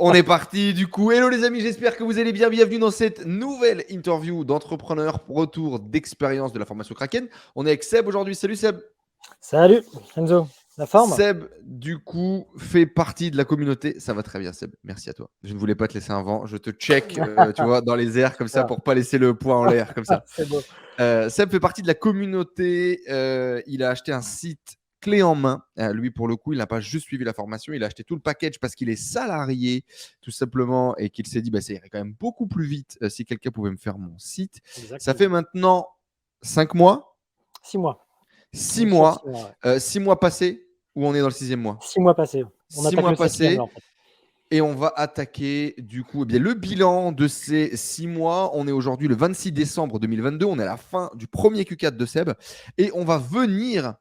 On est parti du coup. Hello les amis, j'espère que vous allez bien. Bienvenue dans cette nouvelle interview d'entrepreneur retour d'expérience de la formation Kraken. On est avec Seb aujourd'hui. Salut Seb. Salut Enzo, la forme? Seb, du coup, fait partie de la communauté. Ça va très bien, Seb. Merci à toi. Je ne voulais pas te laisser un vent. Je te check, tu vois, dans les airs comme ça Super. pour pas laisser le poids en l'air comme ça. C'est beau. Seb fait partie de la communauté. Il a acheté un site clé en main. Lui, pour le coup, il n'a pas juste suivi la formation, il a acheté tout le package parce qu'il est salarié, tout simplement, et qu'il s'est dit, bah, ça irait quand même beaucoup plus vite si quelqu'un pouvait me faire mon site. Ça fait Exactement. maintenant 5 mois, 6 mois. 6 On est sur mois, 6 mois, ouais. 6 mois passés, ou on est dans le 6e mois. 6 mois passés. On 6 attaque mois le 7e là passés. en fait. Et on va attaquer du coup le bilan de ces 6 mois. On est aujourd'hui le 26 décembre 2022. On est à la fin du premier Q4 de Seb. Et on va venir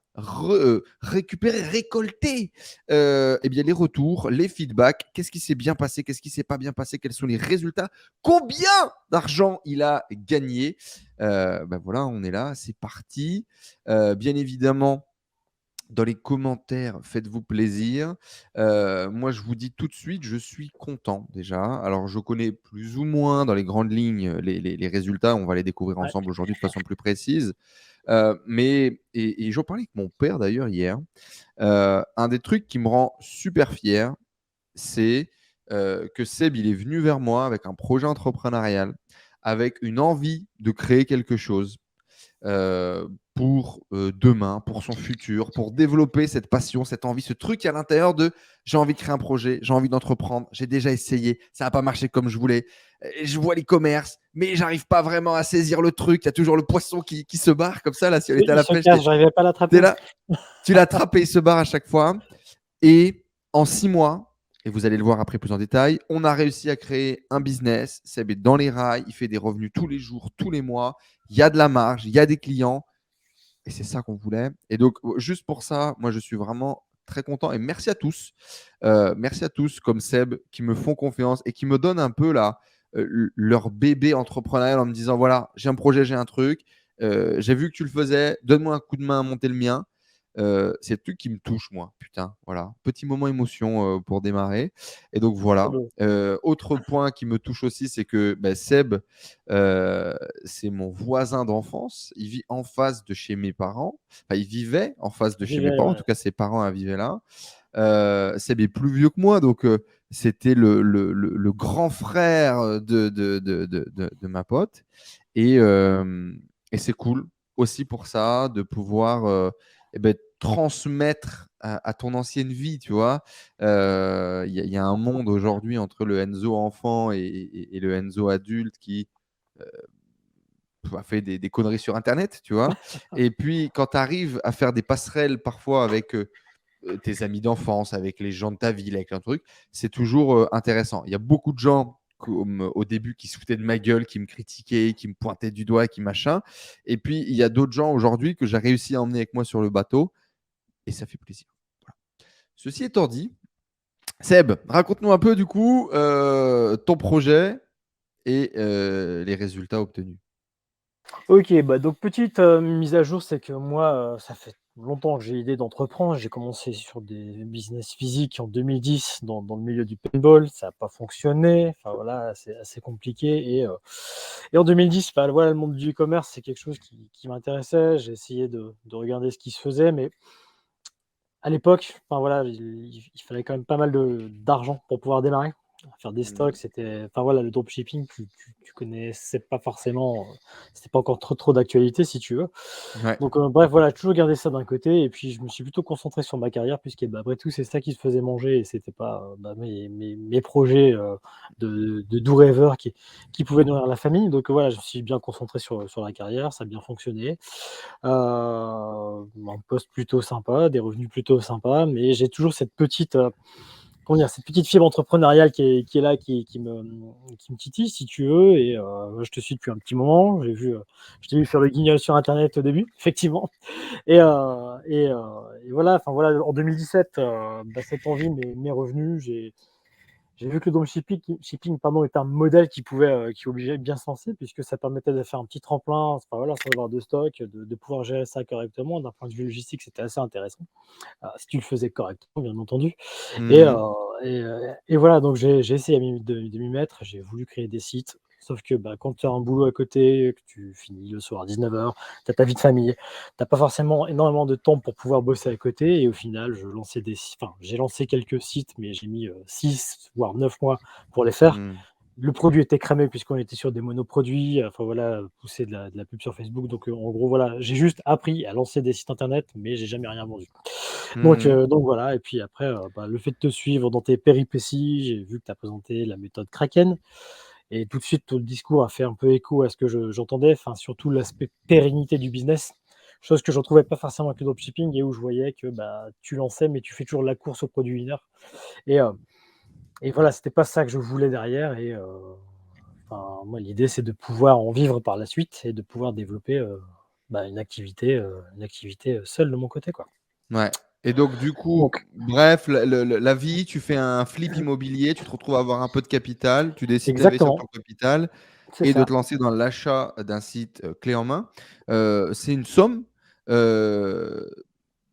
récupérer, récolter les retours, les feedbacks. Qu'est-ce qui s'est bien passé? Qu'est-ce qui s'est pas bien passé? Quels sont les résultats? Combien d'argent il a gagné? Voilà, on est là. C'est parti. Bien évidemment, dans les commentaires, faites-vous plaisir. Moi, je vous dis tout de suite, je suis content déjà. Alors, je connais plus ou moins dans les grandes lignes les résultats. On va les découvrir Ouais. ensemble aujourd'hui de façon plus précise. Et j'en parlais avec mon père d'ailleurs hier. Un des trucs qui me rend super fier, c'est que Seb, il est venu vers moi avec un projet entrepreneurial, avec une envie de créer quelque chose pour demain, pour son futur, pour développer cette passion, cette envie, ce truc à l'intérieur de j'ai envie de créer un projet, j'ai envie d'entreprendre, j'ai déjà essayé, ça n'a pas marché comme je voulais. Je vois les commerces, mais j'arrive pas vraiment à saisir le truc. Il y a toujours le poisson qui se barre comme ça. Là, si on était à Il la se pêche, casse, j'arrivais pas à t'es l'attraper. là, tu l'attrapes et il se barre à chaque fois. Et en 6 mois, et vous allez le voir après plus en détail, on a réussi à créer un business. Seb est dans les rails, il fait des revenus tous les jours, tous les mois. Il y a de la marge, il y a des clients. Et c'est ça qu'on voulait. Et donc, juste pour ça, moi, je suis vraiment très content. Et merci à tous. Merci à tous, comme Seb, qui me font confiance et qui me donnent un peu leur bébé entrepreneurial en me disant, voilà, j'ai un projet, j'ai un truc. J'ai vu que tu le faisais. Donne-moi un coup de main à monter le mien. C'est le truc qui me touche, moi. Putain, voilà. Petit moment émotion pour démarrer. Et donc, C'est voilà. beau. Autre point qui me touche aussi, c'est que Seb, c'est mon voisin d'enfance. Il vit en face de chez mes parents. Enfin, il vivait en face de chez mes Vivais, parents. En ouais. tout cas, ses parents vivaient là. Seb est plus vieux que moi, donc c'était le grand frère de ma pote. Et, et c'est cool aussi pour ça de pouvoir transmettre à ton ancienne vie, tu vois. Il y a un monde aujourd'hui entre le Enzo enfant et le Enzo adulte qui a fait des conneries sur Internet, tu vois. Et puis, quand tu arrives à faire des passerelles parfois avec tes amis d'enfance, avec les gens de ta ville, avec un truc, c'est toujours intéressant. Il y a beaucoup de gens comme au début qui se foutaient de ma gueule, qui me critiquaient, qui me pointaient du doigt, qui machin. Et puis, il y a d'autres gens aujourd'hui que j'ai réussi à emmener avec moi sur le bateau et ça fait plaisir. Voilà. Ceci étant dit, Seb, raconte-nous un peu du coup ton projet et les résultats obtenus. Ok, donc petite mise à jour, c'est que moi, ça fait longtemps que j'ai l'idée d'entreprendre. J'ai commencé sur des business physiques en 2010 dans le milieu du paintball. Ça n'a pas fonctionné. Enfin voilà, c'est assez compliqué. Et en 2010, voilà, le monde du e-commerce, c'est quelque chose qui m'intéressait. J'ai essayé de regarder ce qui se faisait, mais à l'époque, enfin voilà, il fallait quand même pas mal d'argent pour pouvoir démarrer. Faire des stocks, c'était, enfin voilà, le dropshipping, tu connaissais pas forcément, c'était pas encore trop d'actualité si tu veux. Ouais. Donc bref, voilà, toujours garder ça d'un côté et puis je me suis plutôt concentré sur ma carrière puisque après tout, c'est ça qui se faisait manger et c'était pas mes projets de doux rêveurs qui pouvaient nourrir la famille. Donc voilà, je me suis bien concentré sur la carrière, ça a bien fonctionné. Un poste plutôt sympa, des revenus plutôt sympas, mais j'ai toujours cette petite, comment dire? Cette petite fibre entrepreneuriale qui est là, qui me titille si tu veux et je te suis depuis un petit moment. Je t'ai vu faire le guignol sur internet au début, effectivement et heu et heu et voilà, enfin voilà, en 2017, cette envie m'est revenue. J'ai vu que le dropshipping pardon, est un modèle qui obligeait bien se lancer puisque ça permettait de faire un petit tremplin, enfin, voilà, sans avoir de stock, de pouvoir gérer ça correctement. D'un point de vue logistique, c'était assez intéressant, si tu le faisais correctement, bien entendu. Et, Mmh heu, mh. et voilà, donc j'ai essayé de m'y mettre. J'ai voulu créer des sites, sauf que, bah, quand tu as un boulot à côté, que tu finis le soir à 19h, tu as ta vie de famille, tu as pas forcément énormément de temps pour pouvoir bosser à côté et au final, j'ai lancé quelques sites, mais j'ai mis, 6 voire 9 mois pour les faire. Mmh. Le produit était cramé puisqu'on était sur des monoproduits, enfin voilà, pousser de la pub sur Facebook donc en gros, voilà, j'ai juste appris à lancer des sites internet, mais j'ai jamais rien vendu. Mmh. Donc voilà et puis après, bah, le fait de te suivre dans tes péripéties, j'ai vu que tu as présenté la méthode Kraken et tout de suite, tout le discours a fait un peu écho à ce que j'entendais, enfin surtout l'aspect pérennité du business, chose que je retrouvais pas forcément avec le dropshipping et où je voyais que, bah, tu lançais mais tu fais toujours la course au produit winner et heu et voilà, c'était pas ça que je voulais derrière et enfin moi l'idée c'est de pouvoir en vivre par la suite et de pouvoir développer, bah, une activité, seule de mon côté, quoi. Ouais et donc du coup, Donc bref, la vie, tu fais un flip immobilier, tu te retrouves à avoir un peu de capital, tu décides d'investir ton exactement, capital c'est et de ça. te lancer dans l'achat d'un site, clé en main. C'est une somme, heu,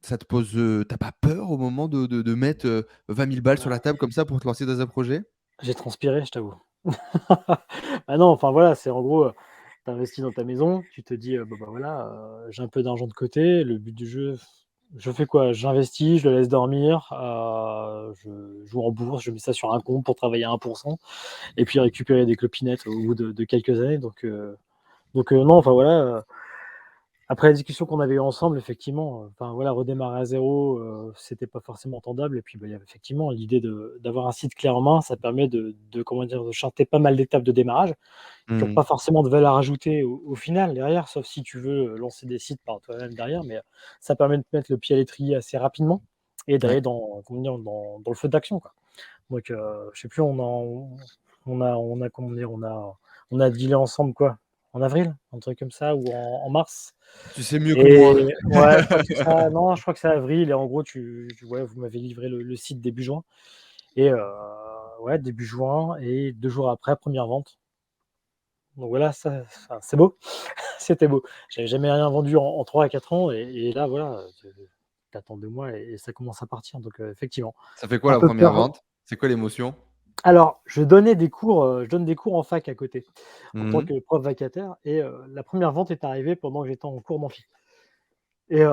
ça te pose, tu pas peur au moment de mettre, 20 000 balles sur la table comme ça pour te lancer dans un projet? J'ai transpiré, je t'avoue. Ah non, enfin voilà, c'est en gros, tu investis dans ta maison, tu te dis, bah, voilà, j'ai un peu d'argent de côté, le but du jeu, je fais quoi? J'investis, je le laisse dormir, je joue en bourse, je mets ça sur un compte pour travailler à 1 et puis récupérer des clopinettes au bout de quelques années non, enfin voilà, après la discussion qu'on avait eue ensemble, effectivement, enfin voilà, redémarrer à zéro, c'était pas forcément entendable et puis, bah, il y avait effectivement l'idée d'avoir un site clé en main, ça permet de comment dire? De chanter pas mal d'étapes de démarrage qui ont Mmh. pas forcément de valeur ajoutée au final derrière, sauf si tu veux, lancer des sites par toi-même derrière, mais, ça permet de te mettre le pied à l'étrier assez rapidement et Ouais. d'aller dans comment dire? Dans le feu d'action, quoi. Donc, je sais plus, on a comment dire? On a dealé ensemble quoi? En avril? Un truc comme ça ou en mars? Tu sais mieux que moi. Et ouais, je crois que c'est ça. Non, je crois que c'est avril et en gros, ouais, vous m'avez livré le site début juin et ouais, début juin et 2 jours après, première vente. Donc voilà, ça enfin, c'est beau, c'était beau. J'avais jamais rien vendu en 3 à 4 ans et là, voilà, tu attends 2 mois et ça commence à partir donc effectivement, Ça fait quoi un la peu première peur. vente? C'est quoi l'émotion? Alors, je donne des cours en fac à côté, en tant Mmh. que prof vacataire et la première vente est arrivée pendant que j'étais en cours d'amphi et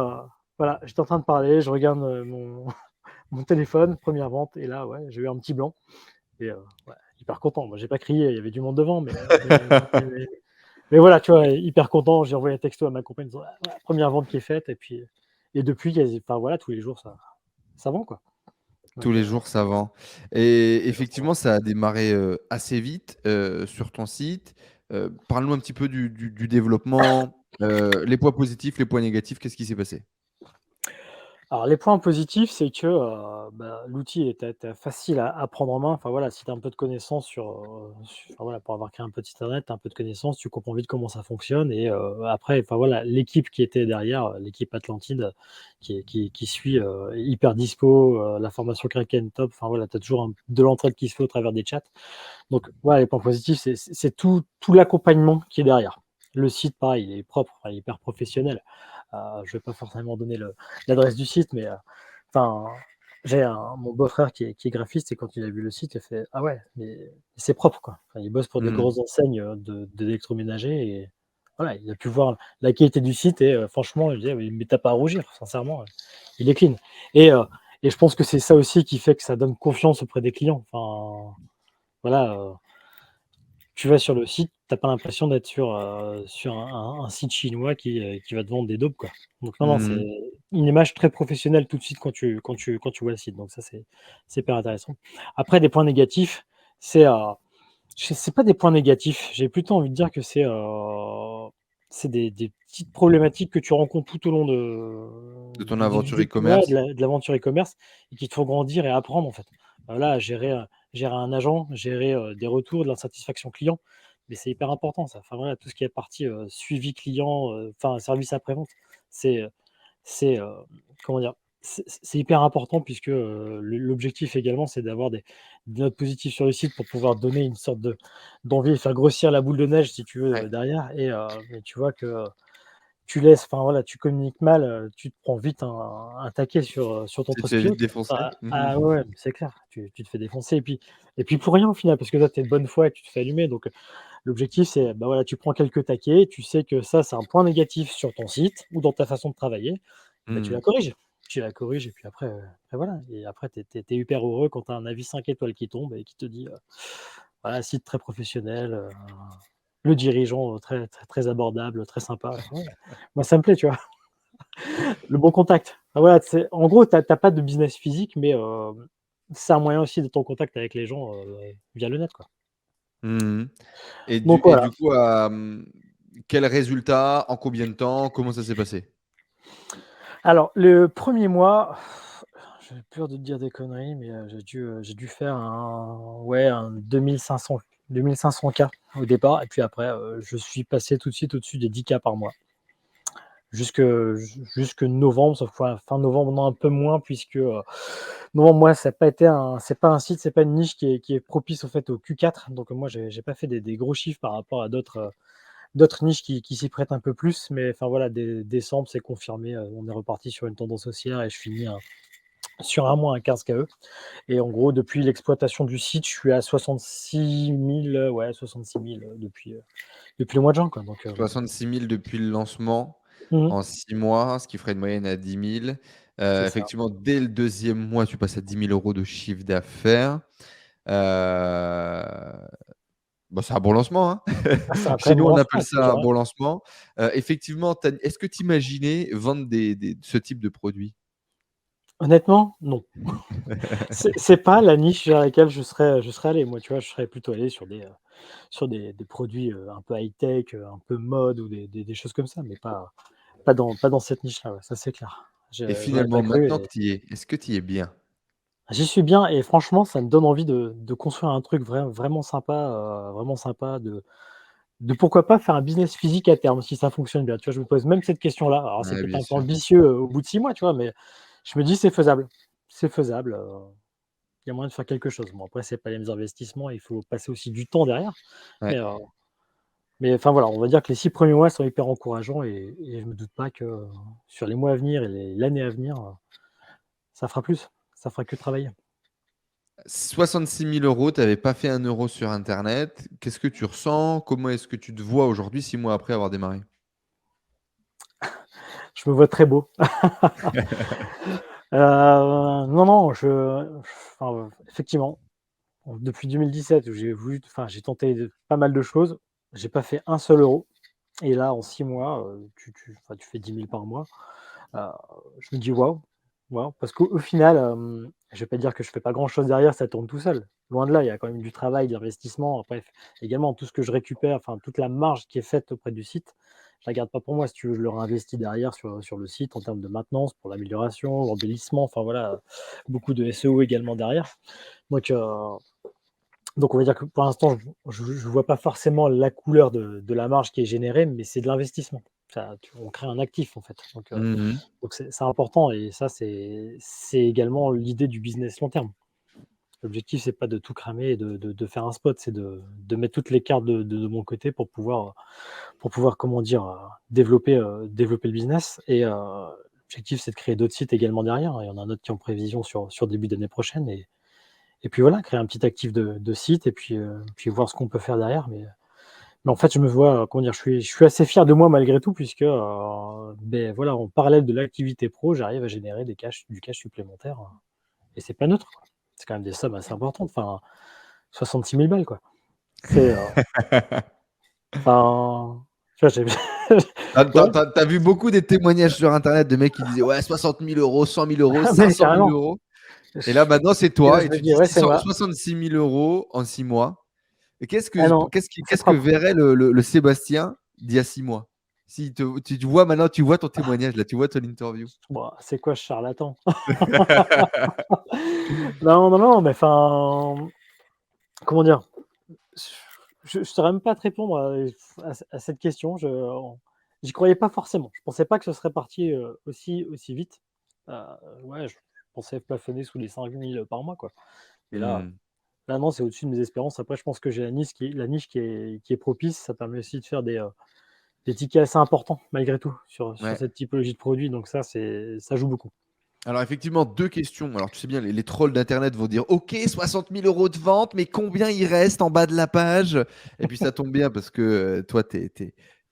voilà, j'étais en train de parler, je regarde, mon téléphone, première vente et là, ouais, j'ai eu un petit blanc et ouais, hyper content. Moi, j'ai pas crié, il y avait du monde devant, mais voilà, tu vois, hyper content. J'ai envoyé un texto à ma compagne en disant: «Ah ouais, 1re vente qui est faite» et depuis enfin voilà, tous les jours ça vend quoi. Tous Donc les jours, ça vend et tous les jours ça vend. effectivement, ça a démarré, assez vite, sur ton site. Parle-nous un petit peu du développement, les points positifs, les points négatifs, qu'est-ce qui s'est passé? Alors les points positifs, c'est que, bah, l'outil était facile à prendre en main. Enfin voilà, si tu as un peu de connaissances enfin voilà, pour avoir créé un peu de site internet, tu as un peu de connaissances, tu comprends vite comment ça fonctionne et après, enfin voilà, l'équipe qui était derrière, l'équipe Atlantide qui suit, hyper dispo, la formation Kraken top. Enfin voilà, tu as toujours de l'entraide qui se fait au travers des chats. Donc voilà, les points positifs, c'est tout l'accompagnement qui est derrière. Le site, pareil, il est propre, enfin, il est hyper professionnel. Je vais pas forcément donner l'adresse du site, mais enfin, j'ai mon beau-frère qui est graphiste et quand il a vu le site, il a fait: «Ah ouais, mais c'est propre, quoi». Enfin, il bosse pour des Mmh. grosses enseignes, d'électroménager et voilà, il a pu voir la qualité du site et franchement, je disais: «Mais tu pas à rougir, sincèrement, il est clean» et heu et je pense que c'est ça aussi qui fait que ça donne confiance auprès des clients. Enfin, voilà, tu vas sur le site, tu as pas l'impression d'être sur un site chinois qui va te vendre des daubes, quoi. Donc non, non, Mmh. c'est une image très professionnelle tout de suite quand tu vois le site, donc ça, c'est hyper intéressant. Après des points négatifs, c'est, c'est pas des points négatifs, j'ai plutôt envie de dire que c'est des petites problématiques que tu rencontres tout au long De ton aventure ouais, e-commerce? de l'aventure e-commerce et qui te font grandir et apprendre, en fait. Voilà, gérer un agent, gérer, des retours, de l'insatisfaction client, mais c'est hyper important ça. Enfin voilà, tout ce qui est partie, suivi client, enfin service après-vente, c'est, c'est, comment dire? c'est hyper important puisque, l'objectif également, c'est d'avoir des notes positives sur le site pour pouvoir donner une sorte d'envie et faire grossir la boule de neige si tu veux, Ouais. derrière mais tu vois que, tu laisses enfin voilà, tu communiques mal, tu te prends vite un taquet sur ton Tu te fais vite trosse-pilote. défoncer? Mmh. Ouais, ouais, c'est clair, tu te fais défoncer et puis pour rien au final parce que toi, tu es de bonne foi et tu te fais allumer donc l'objectif c'est, bah, voilà, tu prends quelques taquets, tu sais que ça, c'est un point négatif sur ton site ou dans ta façon de travailler, et bah, tu la Mmh. corriges. Tu la corriges et puis après voilà et après tu es hyper heureux quand tu as un avis 5 étoiles qui tombe et qui te dit, voilà, site très professionnel, le dirigeant, très très très abordable, très sympa. Ouais, moi ça me plaît, tu vois? Le bon contact. Ah voilà, c'est en gros, tu as pas de business physique, mais c'est un moyen aussi d'être en contact avec les gens, via le net, quoi. Mmh. Et Donc et voilà. du coup, quel résultat? En combien de temps? Comment ça s'est passé? Alors le premier mois, j'ai peur de te dire des conneries, mais j'ai dû faire un 2 500 K au départ et puis après, je suis passé tout de suite au-dessus des 10 K par mois. Jusque novembre, sauf que ouais, fin novembre, non, un peu moins puisque, novembre, moi, ça a pas été un c'est pas un site, c'est pas une niche qui est propice, au fait, au Q4. Donc moi, j'ai pas fait des gros chiffres par rapport à d'autres niches qui s'y prêtent un peu plus. Mais enfin, voilà, décembre, c'est confirmé, on est reparti sur une tendance haussière et je finis sur un mois à 15 KE et en gros, depuis l'exploitation du site, je suis à 66 000, ouais, 66 000, depuis le mois de juin, quoi. 66 000 depuis le lancement Mmh. en 6 mois, ce qui ferait une moyenne à 10 000. C'est ça. Effectivement, dès le deuxième mois, tu passes à 10 000 € de chiffre d'affaires. Heu, bah, c'est un bon lancement, hein. Ah, c'est un très Chez nous, bon on appelle lancement, c'est ça un vrai. bon lancement. Effectivement, est-ce que tu imaginais vendre ce type de produit? Honnêtement, non. C'est pas la niche vers laquelle je serais allé. Moi, tu vois, je serais plutôt allé sur des produits, un peu high-tech, un peu mode ou des choses comme ça, mais pas dans cette niche-là, ouais, ça c'est clair. Et Voilà, tu finalement, as cru maintenant que et tu y es, est-ce que tu y es bien? j'y suis bien et franchement, ça me donne envie de construire un truc vraiment sympa, de pourquoi pas faire un business physique à terme, si ça fonctionne bien. Tu vois, je me pose même cette question-là. Alors c'est Ouais, peut-être bien un peu sûr. ambitieux, au bout de 6 mois, tu vois? Mais je me dis: «C'est faisable». C'est faisable, il y a moyen de faire quelque chose. Bon après, c'est pas les mêmes investissements, il faut passer aussi du temps derrière, mais Ouais. heu, mais enfin voilà, on va dire que les 6 premiers mois sont hyper encourageants et je me doute pas que, sur les mois à venir et l'année à venir, ça fera plus, ça fera que travailler. 66 000 €, tu avais pas fait un euro sur internet. Qu'est-ce que tu ressens? Comment est-ce que tu te vois aujourd'hui, 6 mois après avoir démarré? Je me vois très beau. Non, non, enfin, effectivement, depuis 2017 où j'ai tenté pas mal de choses, j'ai pas fait un seul euro et là en 6 mois, tu fais 10 000 par mois. Heu, je me dis: «Waouh, waouh», parce qu'au final, je vais pas dire que je fais pas grand chose derrière, ça tourne tout seul. Loin de là, il y a quand même du travail, de l'investissement. Après également tout ce que je récupère, enfin toute la marge qui est faite auprès du site, je la garde pas pour moi. Si tu veux, je le réinvestis derrière sur le site en termes de maintenance, pour l'amélioration, l'embellissement, enfin voilà, beaucoup de SEO également derrière. Donc heu, donc on va dire que pour l'instant, je vois pas forcément la couleur de la marge qui est générée, mais c'est de l'investissement. On crée un actif en fait. Mmh. Donc c'est important et ça c'est également l'idée du business long terme. L'objectif, c'est pas de tout cramer et de faire un spot, c'est de mettre toutes les cartes de mon côté pour pouvoir, comment dire, développer le business l'objectif, c'est de créer d'autres sites également derrière, hein. Il y en a un autre qui est en prévision sur début d'année prochaine et puis voilà, créer un petit actif de site et puis voir ce qu'on peut faire derrière mais en fait, je me vois, comment dire? Je suis assez fier de moi malgré tout puisque, voilà, en parallèle de l'activité pro, j'arrive à générer du cash supplémentaire, et c'est pas neutre, quoi. C'est quand même des sommes assez importantes, enfin 66 000 balles, quoi. C'est, enfin, tu vois, j'ai ouais, Tu as vu beaucoup des témoignages sur internet de mecs qui disaient: «Ouais, 60 000 €, 100 000 €, mais 500 000 carrément. €». Et là, maintenant, c'est Et là, toi je et me tu dis: dis «Ouais, c'est 600 moi». 66 000 € en 6 mois. Et Ah non, c'est qu'est-ce que propre. verrait le Sébastien d'il y a 6 mois? Si tu vois maintenant, tu vois ton témoignage là, tu vois ton interview. Bah, c'est quoi ce charlatan? Non, non, non, mais enfin, comment dire? Je saurais même pas te répondre à cette question. J'y croyais pas forcément. Je pensais pas que ce serait parti, aussi vite. Ouais, je pensais plafonner sous les 5 000 par mois, quoi. Et Mmh. là non, c'est au-dessus de mes espérances. Après, je pense que j'ai la niche qui est propice. Ça permet aussi de faire des tickets assez importants malgré tout sur Ouais. cette typologie de produit, donc ça joue beaucoup. Alors effectivement, 2 questions. Alors tu sais bien, les trolls d'internet vont dire: «OK, 60 000 € de vente, mais combien il reste en bas de la page?» Et puis ça tombe bien parce que, toi, tu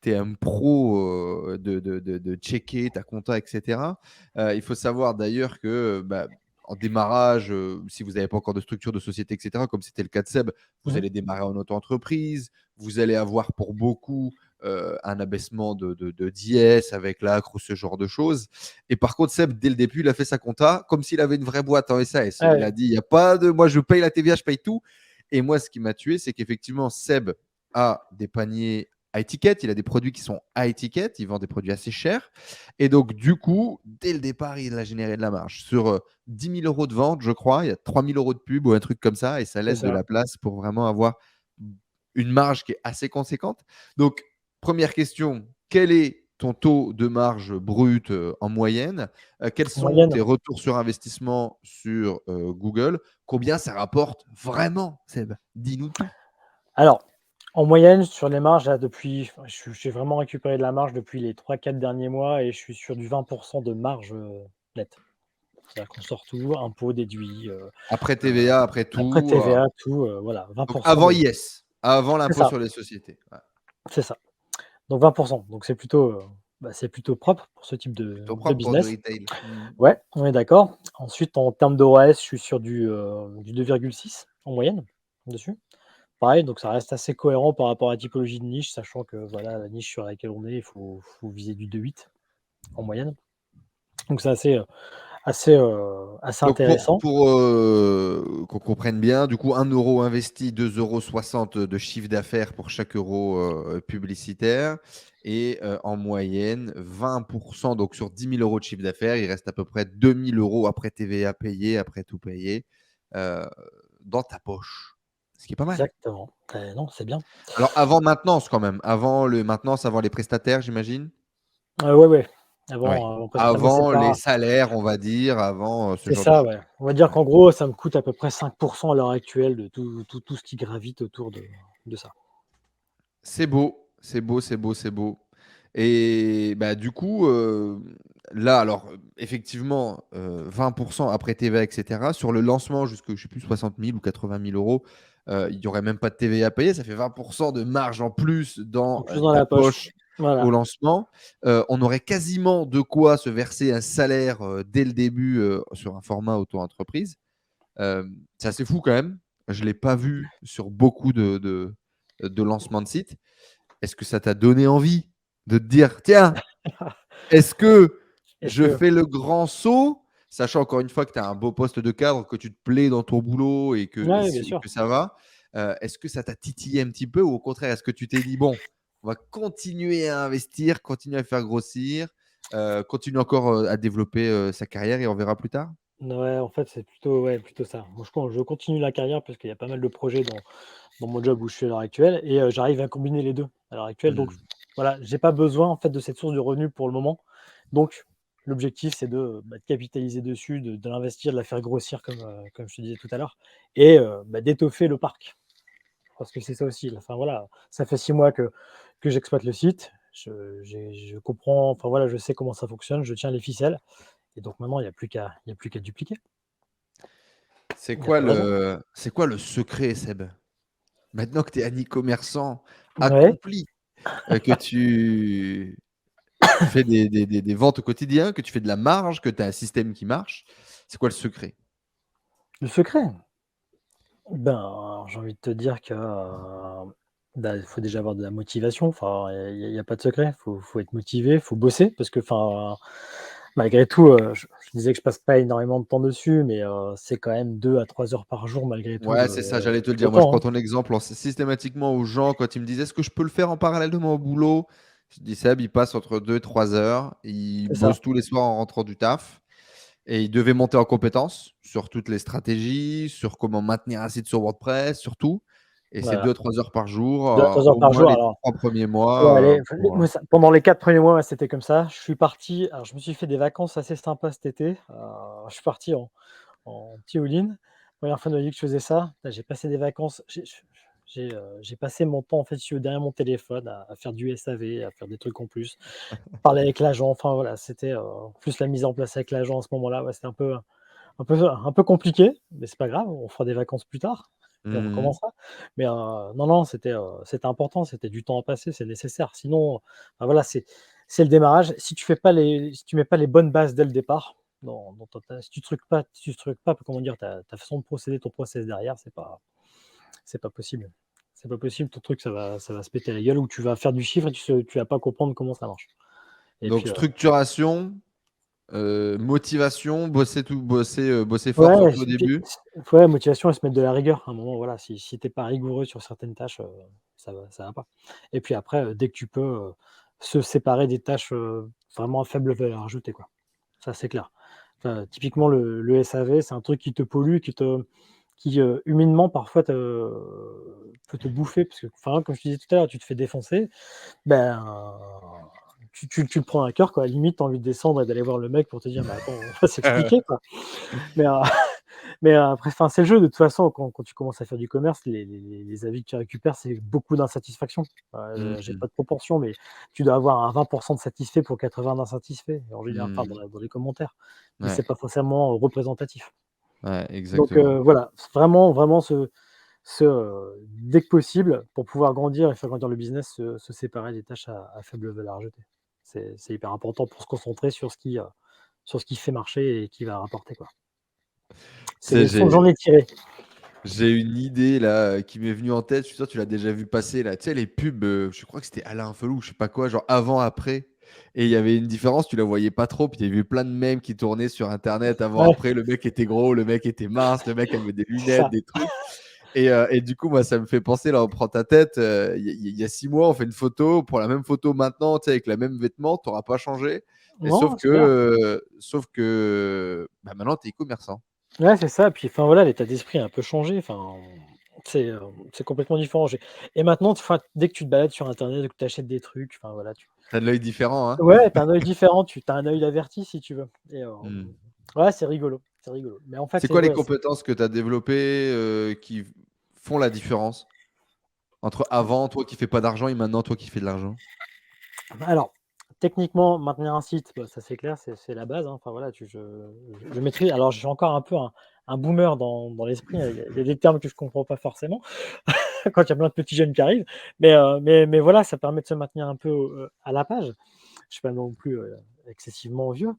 es un pro, de checker ta compta et cetera. Il faut savoir d'ailleurs que, bah, en démarrage, si vous n'avez pas encore de structure de société et cetera, comme c'était le cas de Seb, vous Mmh. allez démarrer en auto-entreprise. Vous allez avoir pour beaucoup, un abaissement de d'IS avec l'ACRE ou ce genre de choses. Et par contre, Seb, dès le début, il a fait sa compta comme s'il avait une vraie boîte en SAS. Ah Il ouais, a dit, il y a pas de, moi, je paye la TVA, je paye tout. Et moi, ce qui m'a tué, c'est qu'effectivement, Seb a des paniers à étiquette. Il a des produits qui sont à étiquette. Il vend des produits assez chers. Et donc, du coup, dès le départ, il a généré de la marge. Sur 10 000 € de vente, je crois, il y a 3 000 € de pub ou un truc comme ça. Et ça c'est laisse de ça. la place pour vraiment avoir une marge qui est assez conséquente. Donc, première question, quel est ton taux de marge brut en moyenne? Quels En sont tes moyenne. retours sur investissement sur Google? Combien ça rapporte vraiment, Seb? Dis-nous tout. Alors, en moyenne, sur les marges, là, depuis j'ai vraiment récupéré de la marge depuis les 3 4 derniers mois et je suis sur du 20 de marge, nette. C'est-à-dire qu'on sort tout, impôts déduits, Après heu, TVA, après après tout. TVA, tout, voilà, 20 Donc avant de IS, avant c'est l'impôt ça, sur les sociétés. Ouais, c'est ça. Donc 20. Donc c'est plutôt propre pour ce type plutôt de propre pour du business. retail. Mmh. Ouais, on est d'accord. Ensuite, en termes d'OAS, je suis sur du 2,6 en moyenne, dessus. Pareil, donc ça reste assez cohérent par rapport à la typologie de niche, sachant que voilà, la niche sur laquelle on est, il faut viser du 2,8 en moyenne. Donc c'est assez Donc intéressant. qu'on comprenne bien, du coup, 1 € investi, 2,60 € de chiffre d'affaires pour chaque euro, publicitaire et en moyenne 20, donc sur 10 000 € de chiffre d'affaires, il reste à peu près 2 000 € après TVA payé, après tout payé, heu, dans ta poche. Ce qui est pas mal. Exactement. Non, c'est bien. Alors avant maintenance quand même, avant le maintenance, avant les prestataires, j'imagine? Ouais, ouais. Oui. Avant, prestataire, mais c'est Avant les pas salaires, on va dire, avant, ce c'est genre de ça, choses. ouais. On va dire Ouais. qu'en gros, ça me coûte à peu près 5 à l'heure actuelle de tout ce qui gravite autour de ça. C'est beau, c'est beau, c'est beau, c'est beau. Et bah, du coup, là, alors, effectivement, 20 après TVA et cetera. Sur le lancement jusque, je sais plus, 60 000 ou 80 000 €, il y aurait même pas de TVA à payer. Ça fait 20 de marge en plus En dans, plus dans ta la poche. poche au Voilà. lancement. On aurait quasiment de quoi se verser un salaire, dès le début, sur un format auto-entreprise. C'est assez fou quand même. Je l'ai pas vu sur beaucoup de lancements de sites. Est-ce que ça t'a donné envie de te dire: «Tiens, est-ce que Est-ce je que fais le grand saut?» Sachant encore une fois que tu as un beau poste de cadre, que tu te plais dans ton boulot et ouais, bien sûr. que ça va. Est-ce que ça t'a titillé un petit peu ou au contraire, est-ce que tu t'es dit: «Bon, on va continuer à investir, continuer à faire grossir, continuer encore, à développer, sa carrière et on verra plus tard»? Ouais, en fait, c'est plutôt ouais, plutôt ça. Moi, je continue la carrière parce qu'il y a pas mal de projets dans mon job où je suis à l'heure actuelle et j'arrive à combiner les 2 à l'heure actuelle. Donc Mmh. voilà, j'ai pas besoin en fait de cette source de revenus pour le moment. Donc l'objectif, c'est de capitaliser dessus, de l'investir, de la faire grossir comme je te disais tout à l'heure et d'étoffer le parc. Parce que c'est ça aussi, enfin voilà, ça fait 6 mois que j'exploite le site. Je comprends, enfin voilà, je sais comment ça fonctionne, je tiens les ficelles et donc maintenant il y a plus qu'à dupliquer. Il y a pas de raison. C'est quoi le secret, Seb? Maintenant que tu es un e-commerçant Ouais. accompli, que tu fais des ventes au quotidien, que tu fais de la marge, que tu as un système qui marche, c'est quoi le secret? Le secret? Ben, j'ai envie de te dire que, il faut déjà avoir de la motivation. Enfin, il y a pas de secret. Faut être motivé, faut bosser parce que, enfin, malgré tout, je disais que je passe pas énormément de temps dessus, mais c'est quand même 2 à 3 heures par jour malgré tout Ouais, c'est ça, j'allais te le de dire. Moi, je temps, prends hein. ton exemple systématiquement aux gens quand ils me disent: «Est-ce que je peux le faire en parallèle de mon boulot?» Je dis: «Seb, il passe entre 2 et 3 heures, il C'est ça. bosse tous les soirs en rentrant du taf». Et il devait monter en compétences sur toutes les stratégies, sur comment maintenir un site sur WordPress, sur tout. Et c'est Voilà. 2 à 3 heures par jour, 2 à 3 heures au par moins jour. les Alors, 3 premiers ouais, mois, pour, moi, pendant les 4 premiers mois, ouais, c'était comme ça. Je suis parti, alors je me suis fait des vacances assez sympas cet été. Je suis parti en Théoline. Première fois de ma vie que je faisais ça. J'ai passé des vacances. J'ai passé mon temps en fait derrière mon téléphone à faire du SAV, à faire des trucs en plus, parler avec l'agent. Enfin voilà, c'était plus la mise en place avec l'agent à ce moment-là. Ouais, c'était un peu compliqué, mais c'est pas grave. On fera des vacances plus tard et on mmh recommencera. Mais non, non, c'était important. C'était du temps à passer, c'est nécessaire. Sinon, bah voilà, c'est le démarrage. Si tu mets pas les bonnes bases dès le départ, si tu trucs pas, comment dire, ta façon de procéder, ton process derrière, c'est pas possible. C'est pas possible, ton truc, ça va se péter la gueule ou tu vas faire du chiffre et tu vas pas comprendre comment ça marche. Et Donc puis, structuration, motivation, bosser fort, ouais, surtout au début. ouais, motivation et se mettre de la rigueur. À un moment, voilà, si tu es pas rigoureux sur certaines tâches, ça va pas. Et puis après, dès que tu peux, se séparer des tâches, vraiment à faible valeur ajoutée, quoi. Ça, c'est clair. Typiquement le SAV, c'est un truc qui te pollue, humainement parfois peut te bouffer parce que, enfin, comme je te disais tout à l'heure, tu te fais défoncer, ben, tu le prends à cœur, quoi. Limite, tu as envie de descendre et d'aller voir le mec pour te dire: «Mais attends, on va s'expliquer, quoi». Mais après, enfin, c'est le jeu de toute façon quand tu commences à faire du commerce, les avis que tu récupères, c'est beaucoup d'insatisfaction. J'ai Mmh pas de proportion, mais tu dois avoir un 20 de satisfaits pour 80 d'insatisfaits, en général, enfin Mmh. dans les commentaires, mais Ouais, c'est pas forcément représentatif. ouais, Donc exactement. voilà, vraiment, vraiment dès que possible, pour pouvoir grandir et faire grandir le business, se séparer des tâches à faible valeur ajoutée. C'est hyper important pour se concentrer sur ce qui fait marcher et qui va rapporter, quoi. Tu C'est sais, les leçons que j'en ai tirées. j'ai une idée là, qui m'est venue en tête, je suis sûr que tu l'as déjà vu passer là. Tu sais les pubs, je crois que c'était Alain Felou, je sais pas quoi, genre avant, après, et il y avait une différence, tu la voyais pas trop, puis il y avait plein de mèmes qui tournaient sur internet avant, Ouais, après, le mec était gros, le mec était mince, le mec avait des c'est lunettes, ça. des trucs. Et du coup, moi, ça me fait penser, là, on prend ta tête, il y a 6 mois, on fait une photo, pour la même photo maintenant, tu sais, avec la même vêtement, tu auras pas changé. Et Non, c'est clair. sauf que bah, maintenant, tu es e-commerçant. Ouais, c'est ça. Puis, enfin, voilà, l'état d'esprit a un peu changé. Enfin, c'est complètement différent. Et maintenant, enfin, dès que tu te balades sur internet, que tu achètes des trucs, enfin, voilà, Tu as de l'œil différent, hein. ouais, tu as un œil différent, tu as un œil averti si tu veux. Mmh. Ouais, c'est rigolo, c'est rigolo. Mais en fait, C'est quoi les compétences que tu as développées, qui font la différence entre avant, toi qui fais pas d'argent, et maintenant, toi qui fais de l'argent? alors, techniquement, maintenir un site, bah, ça c'est clair, c'est la base, hein. Enfin voilà, je maîtrise. Alors, je suis encore un peu un boomer dans l'esprit, hein. Il y a des termes que je comprends pas forcément quand il y a plein de petits jeunes qui arrivent. Mais voilà, ça permet de se maintenir un peu, à la page. Je suis pas non plus, excessivement vieux.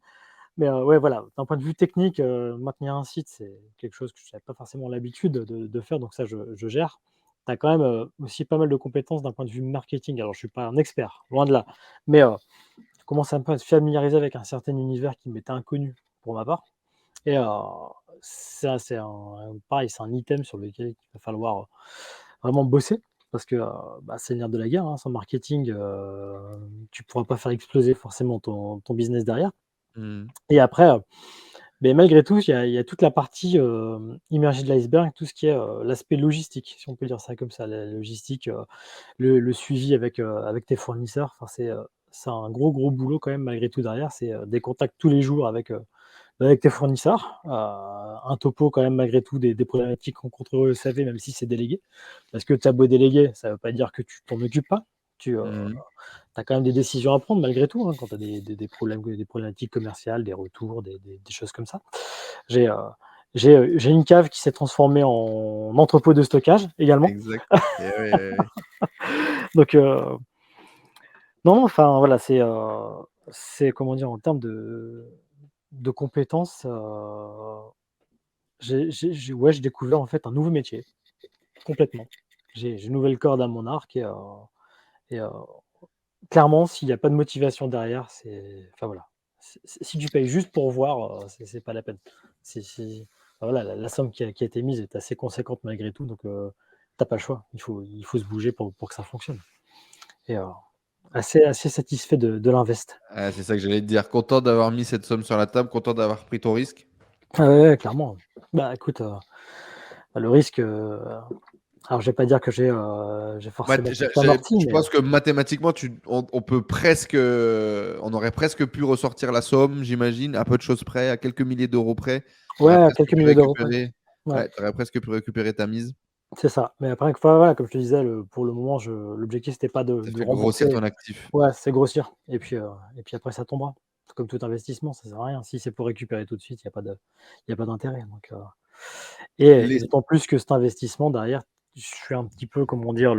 Mais ouais, voilà, d'un point de vue technique, maintenir un site, c'est quelque chose que je n'avais pas forcément l'habitude de faire, donc ça, je gère. Tu as quand même, aussi pas mal de compétences d'un point de vue marketing. Alors, je suis pas un expert, loin de là, mais je commence un peu à être familiarisé avec un certain univers qui m'était inconnu pour ma part et ça, c'est pareil, c'est un item sur lequel il va falloir, vraiment bosser parce que, bah, c'est le nerf de la guerre, hein. Sans marketing, tu pourras pas faire exploser forcément ton business derrière Mmh. et après, mais malgré tout, il y a toute la partie, immergée de l'iceberg, tout ce qui est, l'aspect logistique, si on peut dire ça comme ça. La logistique, le suivi avec tes fournisseurs, enfin c'est un gros, gros boulot quand même malgré tout derrière. C'est, des contacts tous les jours avec tes fournisseurs, un topo quand même malgré tout des problématiques rencontrées au SAV même si c'est délégué. Parce que tu as beau déléguer, ça ne veut pas dire que tu t'en occupes pas. Tu, Mmh. as quand même des décisions à prendre malgré tout, hein, quand tu as des problèmes, des problématiques commerciales, des retours, des choses comme ça. J'ai, heu j'ai une cave qui s'est transformée en entrepôt de stockage également. Exact. Et ouais, ouais, ouais. Donc non, enfin voilà, c'est comment dire? En termes de compétences, ouais, j'ai découvert en fait un nouveau métier, complètement. J'ai une nouvelle corde à mon arc et clairement, s'il y a pas de motivation derrière, enfin voilà, si tu payes juste pour voir, c'est pas la peine. Enfin voilà, la somme qui a été mise est assez conséquente malgré tout, donc tu pas le choix. Il faut se bouger pour que ça fonctionne et assez satisfait de l'invest. Ah, c'est ça que j'allais te dire. Content d'avoir mis cette somme sur la table, content d'avoir pris ton risque? Ah ouais, ouais, clairement. Bah, écoute, bah, le risque, Alors, je vais pas dire que j'ai forcément tout amorti, Je mais pense que mathématiquement, on peut presque, on aurait presque pu ressortir la somme, j'imagine, à peu de choses près, à quelques milliers d'euros près. Tu ouais, aurais à presque quelques pu milliers d'euros près. récupérer, Ouais, ouais, t'aurais presque pu récupérer ta mise. c'est ça. Mais après, voilà, comme je te disais, pour le moment, l'objectif, c'était pas Ça de fait grossir rembourser. ton actif. Ouais, c'est grossir et puis après ça tombera. Comme tout investissement, ça sert à rien. Si c'est pour récupérer tout de suite, il y a pas d'intérêt et Les... d'autant plus que cet investissement derrière, je suis un petit peu, comment dire?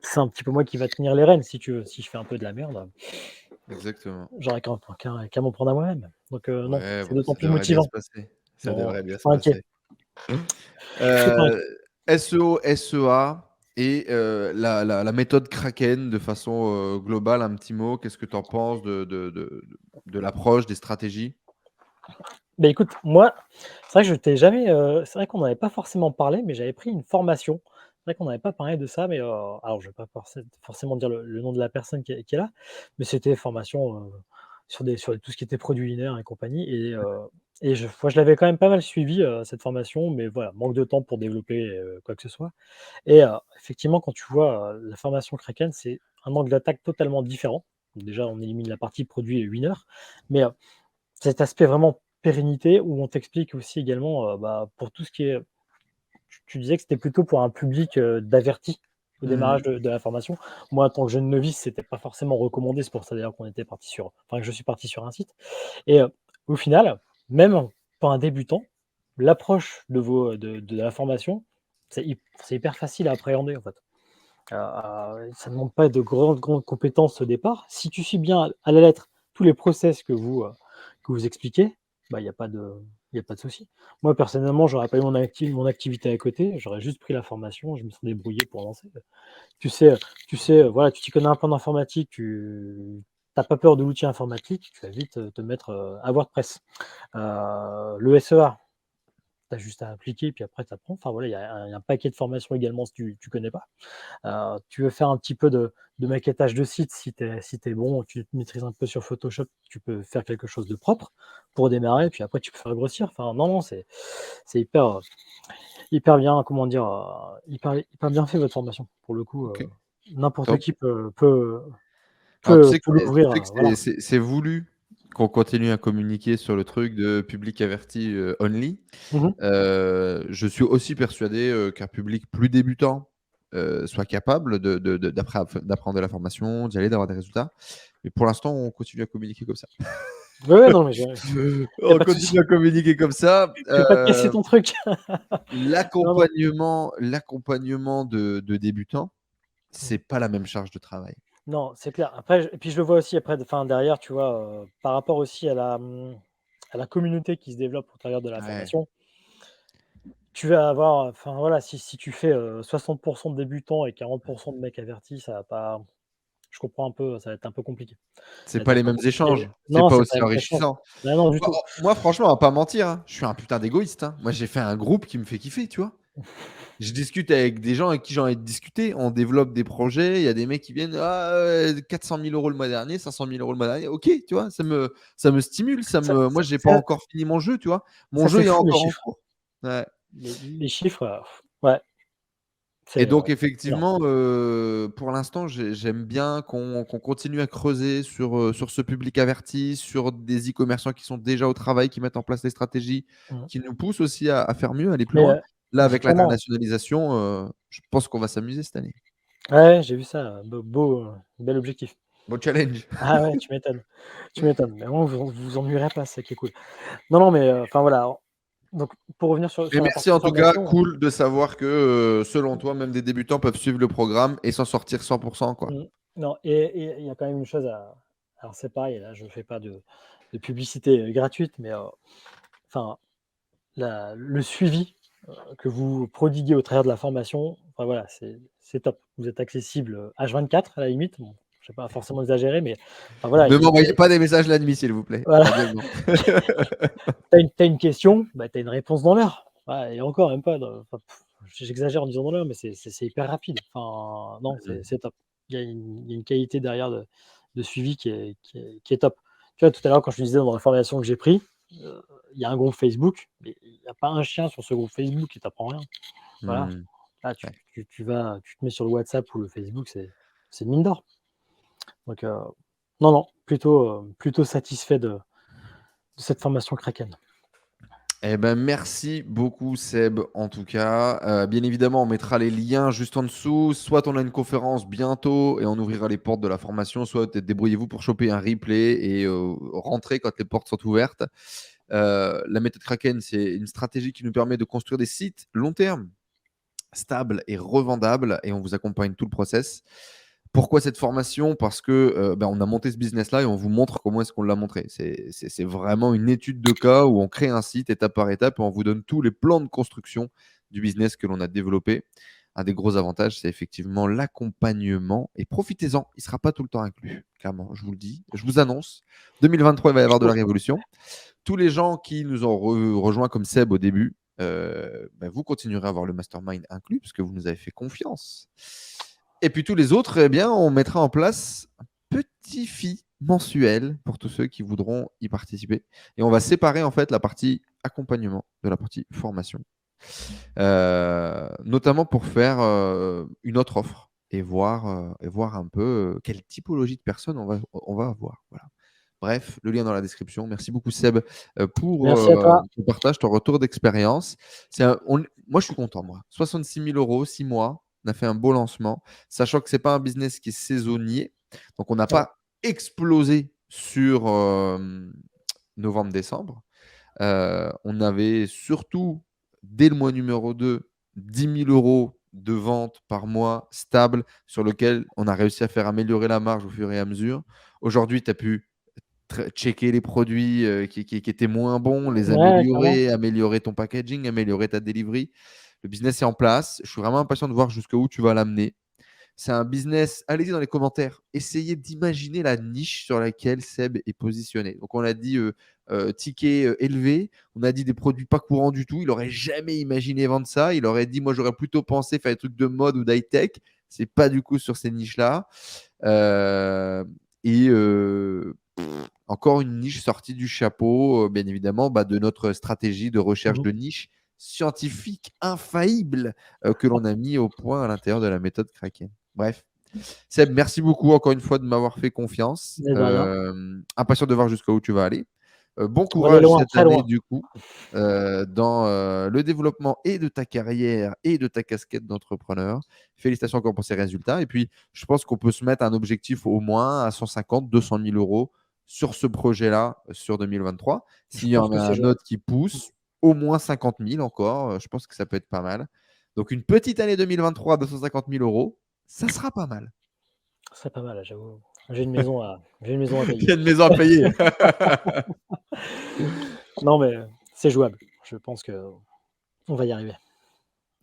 C'est un petit peu moi qui va tenir les rênes si tu veux. Si je fais un peu de la merde, Exactement. j'aurais qu'à m'en prendre à moi-même. Non, Ouais, c'est bon, d'autant ça plus devrait bien se motivant. passer. Ça Non, devrait je bien suis se pas inquiet. passer. Je suis pas Euh, inquiet. SEO, SEA et la méthode Kraken de façon globale, un petit mot. Qu'est-ce que tu en penses de l'approche, des stratégies? Bah, écoute, moi, c'est vrai que je t'ai jamais, c'est vrai qu'on n'avait pas forcément parlé, mais j'avais pris une formation. C'est vrai qu'on n'avait pas parlé de ça, mais, alors je vais pas forcément dire le nom de la personne qui est là, mais c'était formation, sur tout ce qui était produits linéaires et compagnie et je l'avais quand même pas mal suivi, cette formation, mais voilà, manque de temps pour développer, quoi que ce soit et effectivement, quand tu vois, la formation Kraken, c'est un angle d'attaque totalement différent. Déjà, on élimine la partie produit winner, mais, cet aspect vraiment pérennité où on t'explique aussi également, bah, pour tout ce qui est tu disais que c'était plutôt pour un public, d'avertis au démarrage Mhm. de la formation. Moi, en tant que jeune novice, c'était pas forcément recommandé. C'est pour ça d'ailleurs qu'on était parti sur enfin que je suis parti sur un site et au final, même pour un débutant, l'approche de la formation, c'est hyper facile à appréhender, en fait. Ça ne demande pas de grandes compétences au départ. Si tu suis bien à la lettre tous les process que vous expliquez, bah, il y a pas de souci. Moi, personnellement, j'aurais pas eu mon activité à côté, j'aurais juste pris la formation, je me serais débrouillé pour lancer. Voilà, tu t'y connais un peu en informatique, tu as pas peur de l'outil informatique, tu vas vite, te mettre, à WordPress. Le SEA, tu as juste à appliquer puis après tu apprends. Enfin voilà, il y a un paquet de formations également si tu connais pas. Tu veux faire un petit peu de maquettage de site, si tu es bon, tu te maîtrises un peu sur Photoshop, tu peux faire quelque chose de propre pour démarrer, puis après tu peux faire grossir. Enfin non, c'est hyper bien, comment dire? Hyper bien fait votre formation. Pour le coup, Ok, n'importe top. qui Alors, peut l'ouvrir, tu sais que voilà. c'est voulu qu'on continue à communiquer sur le truc de public averti only. Mmh. Je suis aussi persuadé qu'un public plus débutant soit capable d'apprendre de la formation, d'y aller, d'avoir des résultats. Mais pour l'instant, on continue à communiquer comme ça. Ouais, ouais, non, mais il y a On pas de souci. continue à communiquer comme ça. Je vais pas te casser ton truc. Non, non. L'accompagnement de débutants, Mmh. c'est pas la même charge de travail. Non, c'est clair. Après, et puis je le vois aussi après, enfin derrière, tu vois, par rapport aussi à la communauté qui se développe au travers de la Ouais. formation, tu vas avoir, enfin voilà, si tu fais, 60 de débutants et 40 de mecs avertis, ça va pas je comprends un peu, ça va être un peu compliqué. Ça C'est va être pas un les peu mêmes compliqué. échanges, c'est Non, pas c'est pas aussi la même échange. enrichissant. Bah non, du Moi, tout. moi, franchement, on va pas mentir, hein, je suis un putain d'égoïste, hein. Moi, j'ai fait un groupe qui me fait kiffer, tu vois? Je discute avec des gens avec qui j'ai envie de discuter. On développe des projets. Il y a des mecs qui viennent, ah, 400 000 € le mois dernier, 500 000 € le mois dernier. Ok, tu vois, ça me stimule. Ça Moi, ça j'ai pas ça encore fini mon jeu, tu vois. Mon ça jeu c'est il est fou les encore en chiffres. cours. Ouais. Les chiffres, ouais, Et c'est, donc, énorme. effectivement, pour l'instant, j'aime bien qu'on continue à creuser sur ce public averti, sur des e-commerçants qui sont déjà au travail, qui mettent en place des stratégies, Mmh. qui nous poussent aussi à faire mieux, à aller plus Mais, loin. Là, avec clairement. l'internationalisation, je pense qu'on va s'amuser cette année. Ouais, j'ai vu ça, bel objectif. Beau challenge. Ah ouais, tu m'étonnes, tu m'étonnes. Mais bon, vous vous ennuierez pas, c'est ça qui est cool. Non, non, mais, enfin voilà, donc pour revenir Et sur la merci partie en tout cas, formation, cool de savoir que selon toi, même des débutants peuvent suivre le programme et s'en sortir 100%, quoi. non et il y a quand même une chose à alors c'est pareil, là je fais pas de publicité, gratuite, mais, enfin le suivi, que vous prodiguez au travers de la formation, enfin voilà, c'est top. Vous êtes accessible, H24 à la limite, bon, je vais pas forcément exagérer, mais enfin voilà, Ne il y m'envoyez a pas des messages la nuit, s'il vous plaît. voilà, Pas bien non. tu une question, bah, tu as une réponse dans l'heure. Ouais et encore même pas dans enfin, j'exagère en disant dans l'heure, mais c'est hyper rapide. Enfin non, c'est top. Il y a une qualité derrière de suivi qui est top. Tu vois, tout à l'heure, quand je te disais dans la formation que j'ai pris, il y a un groupe Facebook, mais il y a pas un chien sur ce groupe Facebook qui t'apprend rien. Voilà. Mmh. Là, Ouais. tu te mets sur le WhatsApp ou le Facebook, c'est une mine d'or. Donc, non, non, plutôt satisfait de cette formation Kraken. Eh ben, merci beaucoup Seb, en tout cas. Bien évidemment, on mettra les liens juste en dessous. Soit on a une conférence bientôt et on ouvrira les portes de la formation, soit débrouillez-vous pour choper un replay et rentrer quand les portes sont ouvertes. La méthode Kraken, c'est une stratégie qui nous permet de construire des sites long terme, stables et revendables, et on vous accompagne tout le process. Pourquoi cette formation? Parce que on a monté ce business-là et on vous montre comment est-ce qu'on l'a montré. C'est vraiment une étude de cas où on crée un site étape par étape et on vous donne tous les plans de construction du business que l'on a développé. Un des gros avantages, c'est effectivement l'accompagnement. Et profitez-en, il ne sera pas tout le temps inclus, clairement, je vous le dis. Je vous annonce, 2023, il va y avoir de la révolution. Tous les gens qui nous ont rejoints comme Seb au début, vous continuerez à avoir le mastermind inclus parce que vous nous avez fait confiance. Et puis tous les autres, eh bien, on mettra en place un petit fee mensuel pour tous ceux qui voudront y participer. Et on va séparer en fait la partie accompagnement de la partie formation, notamment pour faire une autre offre et voir un peu quelle typologie de personnes on va avoir. Voilà. Bref, le lien dans la description. Merci beaucoup Seb pour Merci à toi. ton partage, ton retour d'expérience. Moi, je suis content, moi. 66 000 euros, 6 mois. On a fait un beau lancement, sachant que ce n'est pas un business qui est saisonnier. Donc, on n'a Ouais. pas explosé sur novembre-décembre. On avait surtout, dès le mois numéro 2, 10 000 euros de vente par mois stable sur lequel on a réussi à faire améliorer la marge au fur et à mesure. Aujourd'hui, tu as pu checker les produits qui étaient moins bons, les Ouais, clairement. améliorer, améliorer ton packaging, améliorer ta delivery. Le business est en place. Je suis vraiment impatient de voir jusqu'où tu vas l'amener. C'est un business. Allez-y dans les commentaires. Essayez d'imaginer la niche sur laquelle Seb est positionné. Donc, on a dit ticket élevé. On a dit des produits pas courants du tout. Il n'aurait jamais imaginé vendre ça. Il aurait dit, moi, j'aurais plutôt pensé faire des trucs de mode ou d'high-tech. C'est pas du coup sur ces niches-là. Euh, et encore une niche sortie du chapeau, bien évidemment, de notre stratégie de recherche Mhm. de niche scientifique infaillible que l'on a mis au point à l'intérieur de la méthode Kraken. Bref. Seb, merci beaucoup encore une fois de m'avoir fait confiance. Mais de rien. Impatient de voir jusqu'où tu vas aller. Bon On va aller courage loin, cette très année, loin. du coup, dans le développement et de ta carrière et de ta casquette d'entrepreneur. Félicitations encore pour ces résultats. Et puis, je pense qu'on peut se mettre un objectif au moins à 150, 200 000 euros sur ce projet-là sur 2023. Je S'il y pense en a que c'est un jouable. autre qui pousse, au moins 50 000 encore, je pense que ça peut être pas mal. Donc, une petite année 2023 à 250 000 euros, ça sera pas mal. Ce serait pas mal, j'avoue. J'ai une maison à Il y payer. a une maison à payer. Non, mais c'est jouable. Je pense qu'on va y arriver.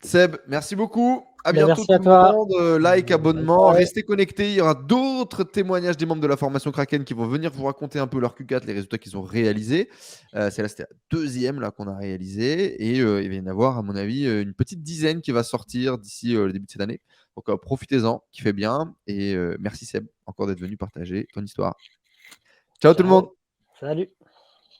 Seb, merci beaucoup. À Ben, bientôt merci à tout le toi. monde. Like, Bonne abonnement, soirée. restez connectés. Il y aura d'autres témoignages des membres de la formation Kraken qui vont venir vous raconter un peu leur Q4, les résultats qu'ils ont réalisés. Celle-là, c'était la deuxième là, qu'on a réalisée. Et il va y en avoir, à mon avis, une petite dizaine qui va sortir d'ici le début de cette année. Donc profitez-en, kiffez bien. Et merci Seb, encore d'être venu partager ton histoire. Ciao tout le monde. Ciao. Salut.